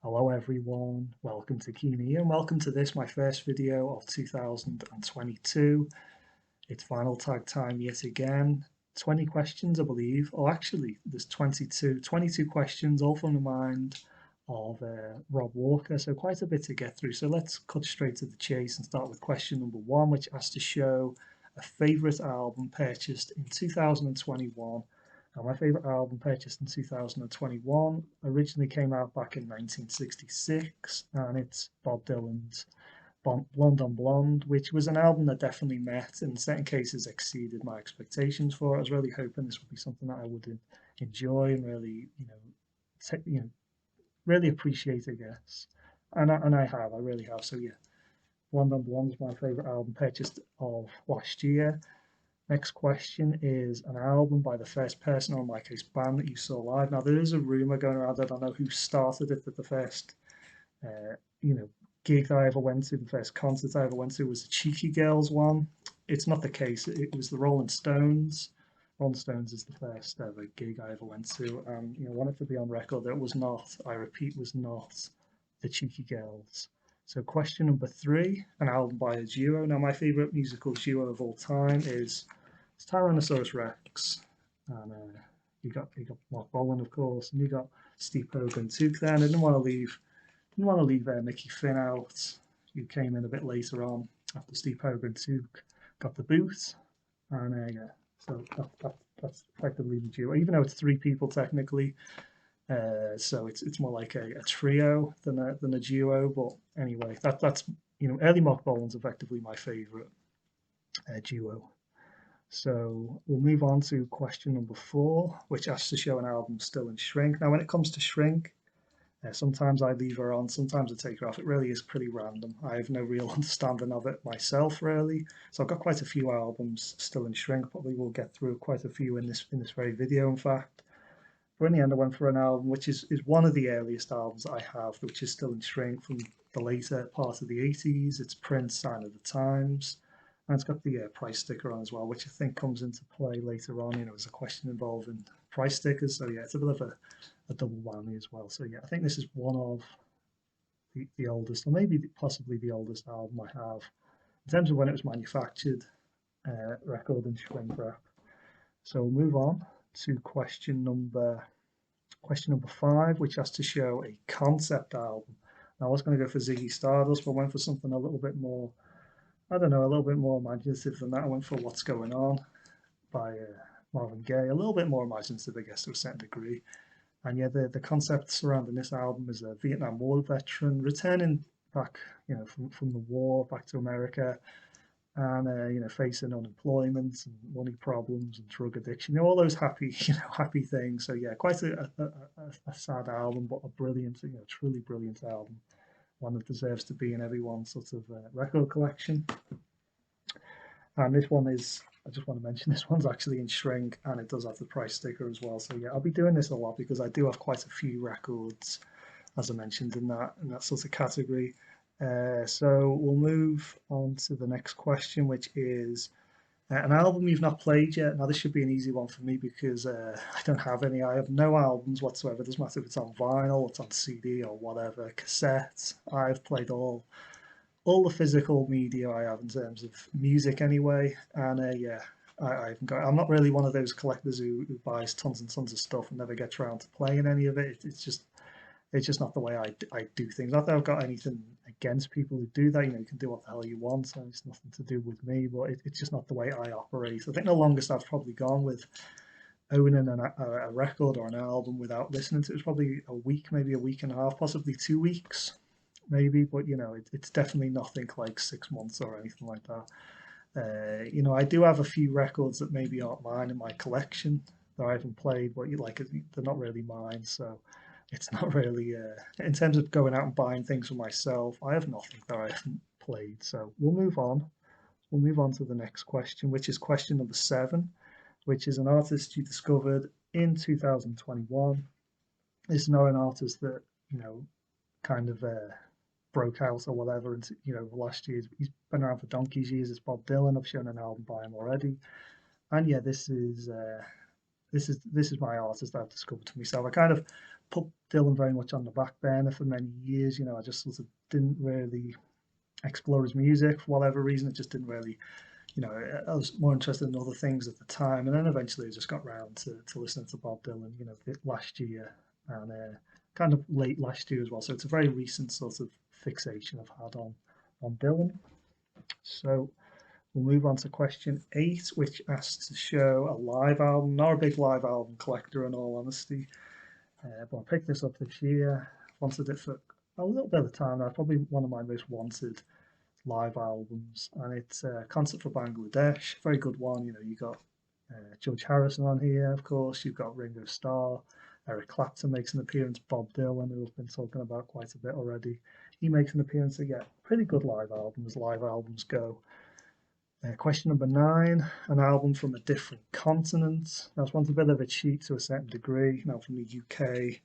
Hello everyone, welcome to Keeney and welcome to this, my first video of 2022. It's final tag time yet again. 20 questions I believe, or actually there's 22 questions all from the mind of Rob Walker, so quite a bit to get through. So let's cut straight to the chase and start with question number one, which has to show a favourite album purchased in 2021. Now, my favourite album purchased in 2021 originally came out back in 1966, and it's Bob Dylan's Blonde on Blonde, which was an album that definitely met, in certain cases, exceeded my expectations for it. I was really hoping this would be something that I would enjoy and really, really appreciate, I guess. And I have, I really have. So yeah, Blonde on Blonde is my favourite album purchased of last year. Next question is an album by the first person, or in my case, band that you saw live. Now, there is a rumor going around, I don't know who started it, that the first, uh, you know, gig that I ever went to, the first concert I ever went to was the Cheeky Girls one. It's not the case. It was the Rolling Stones. Rolling Stones is the first ever gig I ever went to. And, I want it to be on record that it was not, I repeat, was not the Cheeky Girls. So question number three, an album by a duo. Now, my favorite musical duo of all time is it's Tyrannosaurus Rex, and you got Mark Bolan, of course, and you got Steve Hogan too. Then I didn't want to leave Mickey Finn out. Who came in a bit later on after Steve Hogan too got the boot, and yeah, so that's effectively the duo. Even though it's three people technically, so it's more like a trio than a duo. But anyway, that's early Mark Bolan's effectively my favorite duo. So we'll move on to question number four, which asks to show an album still in Shrink. Now, when it comes to Shrink, sometimes I leave her on, sometimes I take her off. It really is pretty random. I have no real understanding of it myself, really. So I've got quite a few albums still in Shrink. Probably we'll get through quite a few in this very video, in fact. But in the end, I went for an album which is one of the earliest albums that I have, which is still in Shrink from the later part of the 80s. It's Prince, Sign of the Times. And it's got the price sticker on as well, which I think comes into play later on. There's a question involving price stickers. So yeah, it's a bit of a double whammy as well. So yeah, I think this is one of the oldest, or maybe possibly the oldest album I have in terms of when it was manufactured, record and shrink wrap. So we'll move on to question number five, which has to show a concept album. Now I was going to go for Ziggy Stardust, but I went for something a little bit more, I don't know, a little bit more imaginative than that. I went for What's Going On by Marvin Gaye, a little bit more imaginative, I guess, to a certain degree. And yeah, the concept surrounding this album is a Vietnam War veteran returning back, from the war back to America, and facing unemployment and money problems and drug addiction, all those happy, happy things. So yeah, quite a sad album, but a brilliant, truly brilliant album. One that deserves to be in everyone's sort of record collection. And this one is, I just want to mention, this one's actually in shrink and it does have the price sticker as well. So yeah, I'll be doing this a lot because I do have quite a few records, as I mentioned, in that sort of category. So we'll move on to the next question, which is an album you've not played yet. Now, this should be an easy one for me because I don't have any. I have no albums whatsoever. It doesn't matter if it's on vinyl, it's on CD or whatever, cassette. I've played all the physical media I have in terms of music anyway. And yeah, I haven't got. I'm not really one of those collectors who buys tons and tons of stuff and never gets around to playing any of it. It's just not the way I do things. Not that I've got anything against people who do that. You can do what the hell you want. So it's nothing to do with me, but it's just not the way I operate. I think the longest I've probably gone with owning a record or an album without listening to it was probably a week, maybe a week and a half, possibly 2 weeks, maybe. But it's definitely nothing like 6 months or anything like that. I do have a few records that maybe aren't mine in my collection that I haven't played, but they're not really mine. So it's not really in terms of going out and buying things for myself. I have nothing that I haven't played. So we'll move on. We'll move on to the next question, which is question number seven, which is an artist you discovered in 2021. It's not an artist that kind of broke out or whatever. And last year he's been around for donkey's years. It's Bob Dylan. I've shown an album by him already, and yeah, this is this is my artist that I've discovered to myself. I kind of put Dylan very much on the back burner for many years. You know, I just sort of didn't really explore his music for whatever reason. It just didn't really, you know, I was more interested in other things at the time, and then eventually I just got round to listening to Bob Dylan, you know, last year and kind of late last year as well. So it's a very recent sort of fixation I've had on Dylan. So we'll move on to question 8, which asks to show a live album. Not a big live album collector, in all honesty, but I picked this up this year. Wanted it for a little bit of time now. Probably one of my most wanted live albums, and it's Concert for Bangladesh. Very good one. You know, you got George Harrison on here, of course. You've got Ringo Starr. Eric Clapton makes an appearance. Bob Dylan, who we've been talking about quite a bit already, he makes an appearance. So yeah, pretty good live album as live albums go. Question number 9, an album from a different continent. Now, this one's a bit of a cheat to a certain degree. Now, from the UK,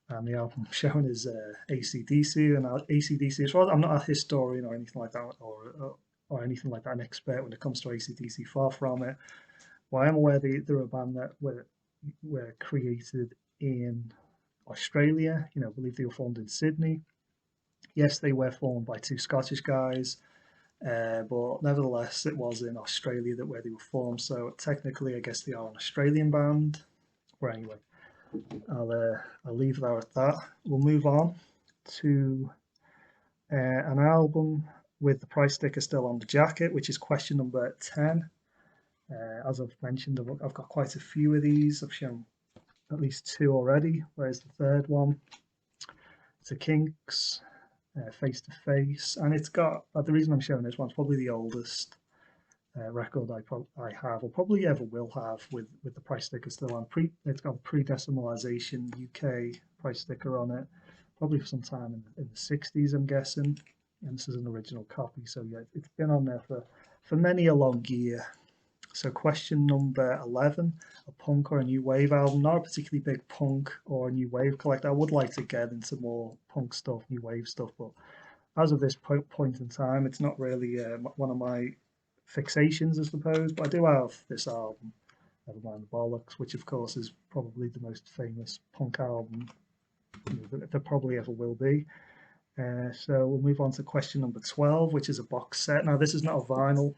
and the album shown is AC/DC. And AC/DC, as far as I'm not a historian or anything like that, or anything like that, an expert when it comes to AC/DC, far from it. Well, I am aware they're a band that were created in Australia. You know, I believe they were formed in Sydney. Yes, they were formed by 2 Scottish guys. But nevertheless, it was in Australia where they were formed. So technically, I guess they are an Australian band. Well, anyway, I'll leave that at that. We'll move on to an album with the price sticker still on the jacket, which is question number 10. As I've mentioned, I've got quite a few of these. I've shown at least 2 already. Where's the third one? It's a Kinks. Face to Face, and it's got the reason I'm showing this one's probably the oldest record I have or probably ever will have with the price sticker still on. It's got pre-decimalisation UK price sticker on it, probably for some time in the 60s, I'm guessing. And this is an original copy, so yeah, it's been on there for many a long year. So question number 11, a punk or a new wave album. Not a particularly big punk or new wave collector. I would like to get into more punk stuff, new wave stuff, but as of this point in time, it's not really one of my fixations, I suppose. But I do have this album, Nevermind the Bollocks, which of course is probably the most famous punk album that there probably ever will be. So we'll move on to question number 12, which is a box set. Now, this is not a vinyl.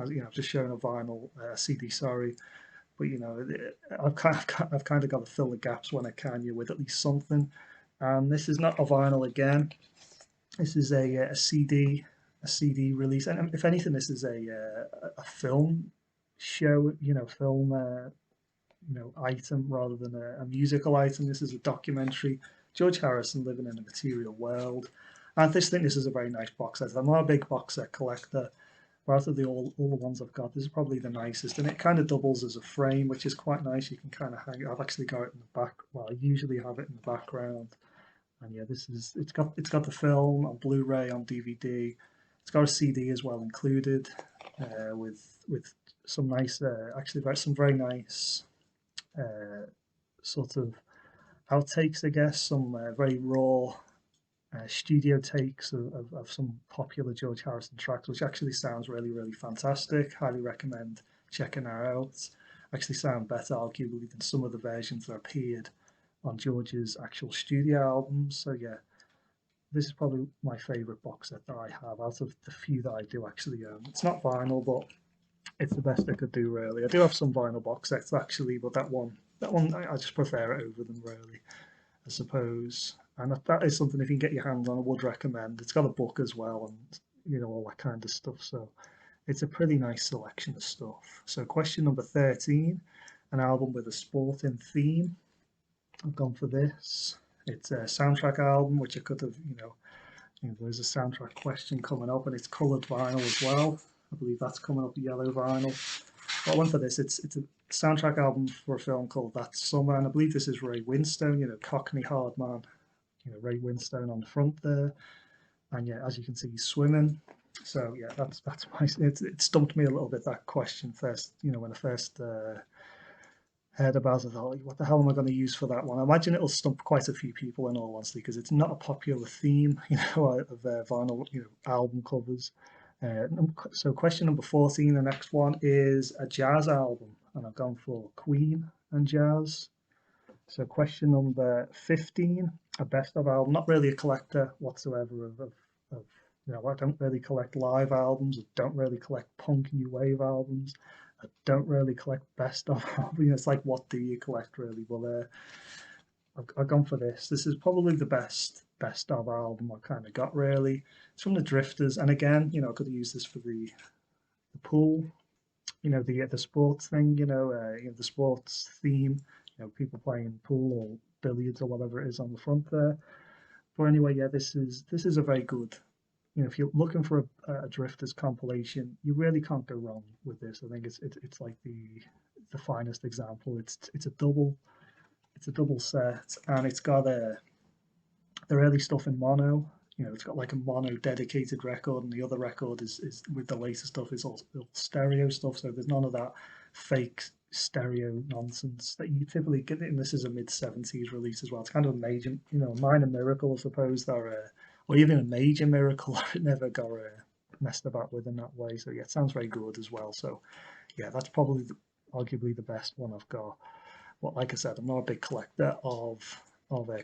You know, I've just shown a vinyl CD, sorry, but you know, I've kind of got to fill the gaps when I can, with at least something. And this is not a vinyl again. This is a CD release, and if anything, this is a film show, film item rather than a musical item. This is a documentary. George Harrison living in a material world. And I just think this is a very nice box set. I'm not a big box set collector. But out of all the ones I've got, this is probably the nicest, and it kind of doubles as a frame, which is quite nice. You can kind of hang it. I've actually got it in the back. Well, I usually have it in the background, and yeah, it's got the film on Blu-ray, on DVD. It's got a CD as well included, with some nice, some very nice sort of outtakes, I guess. Some very raw studio takes of some popular George Harrison tracks, which actually sounds really, really fantastic. Highly recommend checking that out. Actually sound better, arguably, than some of the versions that appeared on George's actual studio albums. So yeah, this is probably my favourite box set that I have out of the few that I do actually own. It's not vinyl, but it's the best I could do, really. I do have some vinyl box sets actually, but that one I just prefer it over them, really, I suppose. And that is something, if you can get your hands on, I would recommend. It's got a book as well, and all that kind of stuff. So it's a pretty nice selection of stuff. So question number 13, an album with a sporting theme. I've gone for this. It's a soundtrack album, which I could have, there's a soundtrack question coming up, and it's coloured vinyl as well. I believe that's coming up, yellow vinyl. But I went for this. It's a soundtrack album for a film called That Summer, and I believe this is Ray Winstone, Cockney hard man. Ray Winstone on the front there, and yeah, as you can see, he's swimming. So yeah, that's my. It stumped me a little bit, that question first. When I first heard about it, I thought, what the hell am I going to use for that one? I imagine it'll stump quite a few people, in all honesty, because it's not a popular theme, of vinyl, album covers. So question number 14, the next one is a jazz album, and I've gone for Queen. and jazz. So question number 15, a best of album. Not really a collector whatsoever of I don't really collect live albums. I don't really collect punk new wave albums. I don't really collect best of albums. It's like, what do you collect really? Well, I've gone for this. This is probably the best of album I kind of got really. It's from the Drifters, and again, I could have used this for the pool, the sports thing, the sports theme, people playing pool or billiards or whatever it is on the front there. But anyway, yeah, this is a very good. If you're looking for a Drifters compilation, you really can't go wrong with this. I think it's like the finest example. It's a double set, and it's got the early stuff in mono. It's got like a mono dedicated record, and the other record is with the later stuff is all stereo stuff. So there's none of that fake stereo nonsense that you typically get. And this is a mid-70s release as well. It's kind of a major, a minor miracle, I suppose, that or even a major miracle it never got messed about with in that way. So yeah, it sounds very good as well. So yeah, that's probably arguably the best one I've got. But like I said, I'm not a big collector of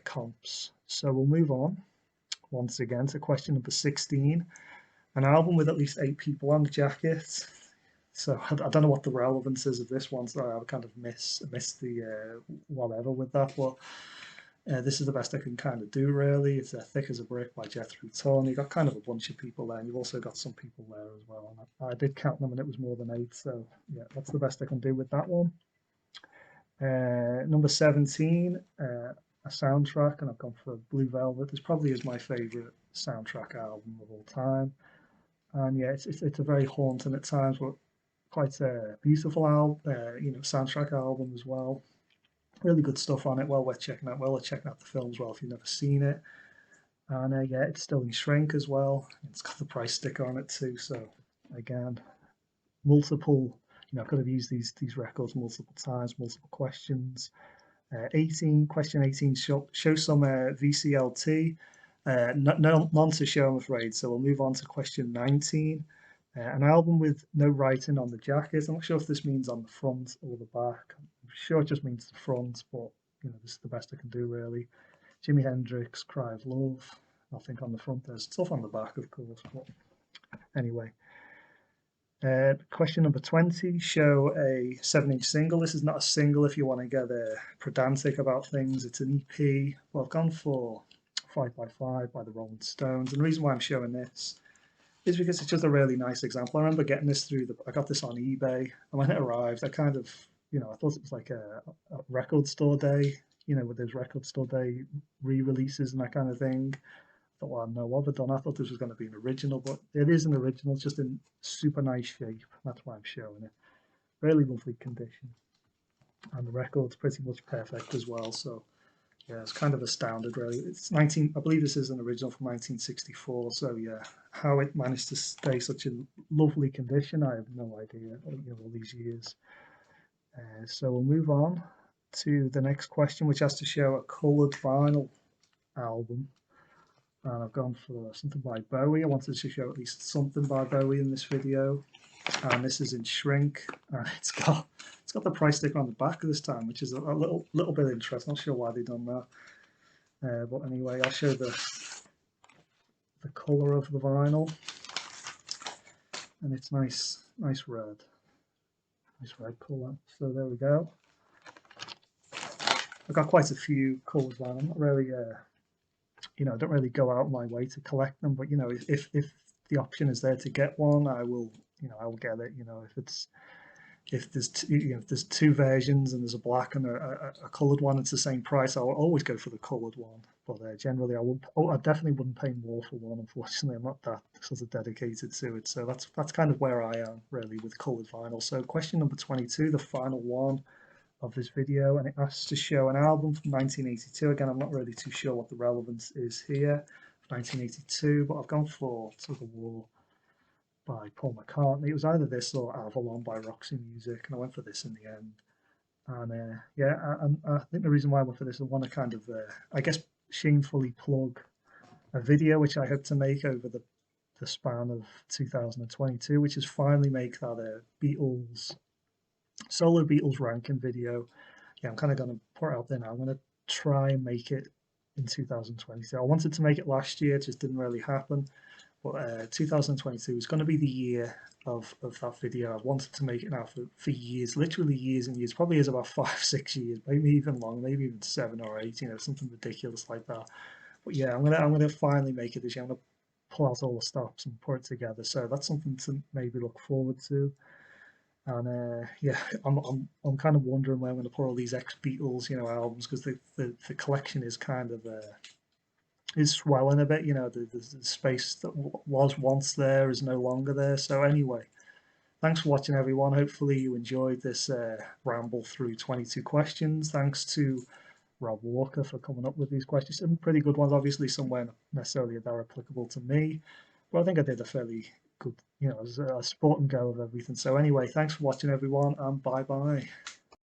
comps. So we'll move on once again to question number 16. An album with at least 8 people on the jacket. So I don't know what the relevance is of this one, so I kind of miss the whatever with that. But this is the best I can kind of do really. It's Thick as a Brick by Jethro Tull. You've got kind of a bunch of people there, and you've also got some people there as well. And I did count them, and it was more than 8. So yeah, that's the best I can do with that one. Number 17, a soundtrack, and I've gone for Blue Velvet. This probably is my favourite soundtrack album of all time. And yeah, it's a very haunting at times, but quite a beautiful album, soundtrack album as well. Really good stuff on it. Well worth checking out. Well worth checking out the film as well if you've never seen it. And yeah, it's still in shrink as well. It's got the price sticker on it too. So again, multiple. I could have used these records multiple times, multiple questions. 18, question 18, show some VCLT. None to show, I'm afraid. So we'll move on to question 19. An album with no writing on the jacket. I'm not sure if this means on the front or the back. I'm sure it just means the front, but this is the best I can do really. Jimi Hendrix, Cry of Love. Nothing on the front. There's stuff on the back, of course, but anyway. Question number 20, show a 7-inch single. This is not a single if you want to get pedantic about things. It's an EP. Well, I've gone for 5x5 by the Rolling Stones. And the reason why I'm showing this is because it's just a really nice example. I remember getting this I got this on eBay, and when it arrived, I kind of, I thought it was like a record store day, with those record store day re-releases and that kind of thing. I thought, well, no, what have I done? I thought this was going to be an original, but it is an original. It's just in super nice shape. That's why I'm showing it. Really lovely condition. And the record's pretty much perfect as well. So yeah, it's kind of astounded really. It's I believe this is an original from 1964. So yeah, how it managed to stay such a lovely condition, I have no idea, all these years. So we'll move on to the next question, which has to show a coloured vinyl album. And I've gone for something by Bowie. I wanted to show at least something by Bowie in this video. And this is in shrink. It's got the price sticker on the back of this time, which is a little bit interesting. Not sure why they've done that. But anyway, I'll show the colour of the vinyl. And it's nice red. Nice red colour. So there we go. I've got quite a few colours vinyl. I'm not really I don't really go out my way to collect them, but if the option is there to get one, I will get it. If there's 2 versions and there's a black and a coloured one, it's the same price. I'll always go for the coloured one. But generally, I definitely wouldn't pay more for one. Unfortunately, I'm not that sort of dedicated to it. So that's kind of where I am really with coloured vinyl. So question number 22, the final one of this video, and it asks to show an album from 1982. Again, I'm not really too sure what the relevance is here. 1982, but I've gone for Tug of War by Paul McCartney. It was either this or Avalon by Roxy Music, and I went for this in the end. And yeah, I think the reason why I went for this, I want to kind of, I guess, shamefully plug a video which I hope to make over the span of 2022, which is finally make that Beatles solo Beatles ranking video. yeah, I'm kind of going to put it out there now. I'm going to try and make it in 2022. I wanted to make it last year, it just didn't really happen. But 2022 is going to be the year of that video. I've wanted to make it now for years, literally years and years. Probably is about 5, 6 years, maybe even longer, maybe even 7 or 8. Something ridiculous like that. But yeah, I'm gonna finally make it this year. I'm gonna pull out all the stops and put it together. So that's something to maybe look forward to. And yeah, I'm kind of wondering where I'm going to put all these ex Beatles, albums, because the collection is kind of is swelling a bit. The space that was once there is no longer there. So anyway, thanks for watching, everyone. Hopefully you enjoyed this ramble through 22 questions. Thanks to Rob Walker for coming up with these questions. Some pretty good ones, obviously, somewhere not necessarily that are applicable to me, but I think I did a fairly good, a sport and go of everything. So anyway, thanks for watching, everyone, and bye bye.